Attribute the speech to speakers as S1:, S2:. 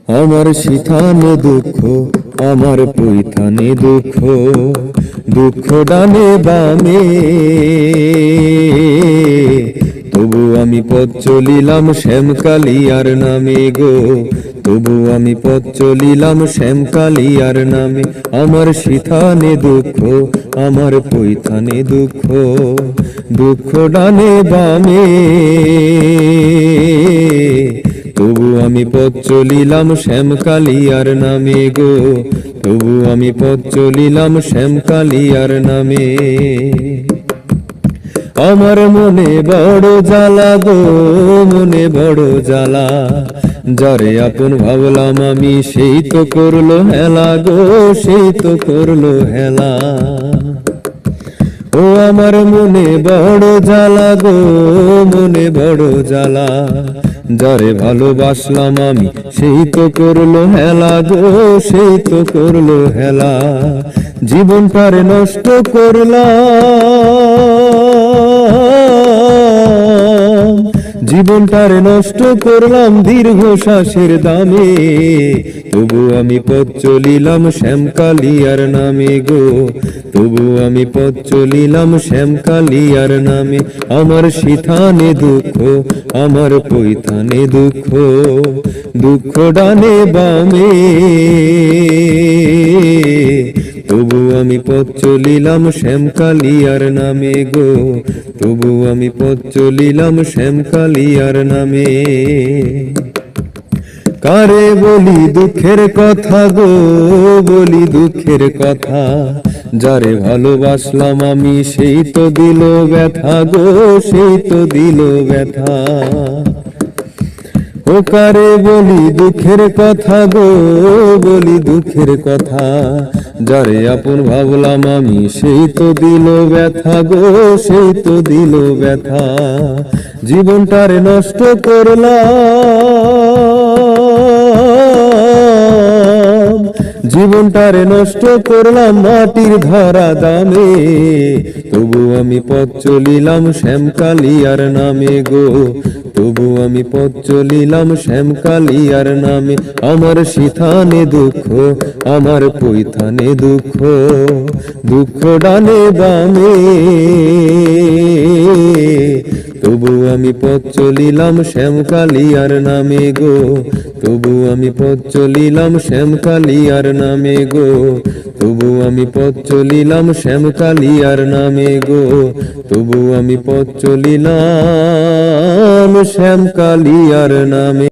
S1: আমার সিথানে দুঃখ, আমার পৈথানে দুঃখ, দুঃখ ডানে বামে, তবু আমি পথ চলিলাম শ্যামকালিয়ার নামে গো, তবু আমি পথ চলিলাম শ্যামকালিয়ার নামে। আমার সিথানে দুঃখ, আমার পৈথানে দুঃখ, দুঃখ ডানে বামে, তবু আমি পথ চলিলাম শ্যামকালিয়ার নামে গো, তবু আমি পথ চলিলাম শ্যামকালিয়ার নামে। আমার মনে বড় জ্বালা গো, মনে বড় জ্বালা, যারে আপন ভাবলাম আমি সেই তো করলো হেলা গো, সেই তো করলো হেলা। ও আমার মনে বড় জ্বালা গো, মনে বড় জ্বালা, যারে ভালোবাসলাম আমি সেই তো করলো হেলা গো, সেই তো করলো হেলা। জীবনটারে নষ্ট করলাম, জীবনটারে নষ্ট করলাম দীর্ঘ শ্বাসের দামে, তবু আমি পথ চলিলাম শ্যামকালিয়ার নামে গো, তবু আমি পথ চলিলাম শ্যামকালিয়ার নামে। আমার সিথানে দুঃখ, আমার পৈথানে দুঃখ, দুঃখ ডানে বামে, তবু আমি পথ চলিলাম শ্যামকালিয়ার নামে গো, তবু আমি পথ চলিলাম শ্যামকালিয়ার নামে। কারে বলি দুঃখের কথা গো, বলি দুঃখের কথা, যারে ভালোবাসলাম আমি সেই তো দিল ব্যথা গো, সেই তো দিল ব্যথা। ও কারে বলি দুঃখের কথা গো, বলি দুঃখের কথা, যারে আপন ভাবলাম আমি সেই তো দিল ব্যথা গো, সেই তো দিল ব্যথা। জীবনটারে নষ্ট করলাম, জীবনটারে নষ্ট করলাম মাটির ধরা দামে, তবু আমি পথ চলিলাম শ্যামকালিয়ার নামে গো, তবু আমি পথ চলিলাম শ্যামকালিয়ার নামে। আমার সিথানে দুঃখ, আমার পৈথানে দুঃখ, দুঃখ ডানে বামে, তবু আমি পথ চলিলাম শ্যামকালিয়ার নামে গো, তবু আমি পথ চলিলাম শ্যামকালিয়ার নামে গো, তবু আমি পথ চলিলাম শ্যামকালিয়ার নামে গো, তবু আমি পথ চলিলাম শ্যামকালিয়ার নামে।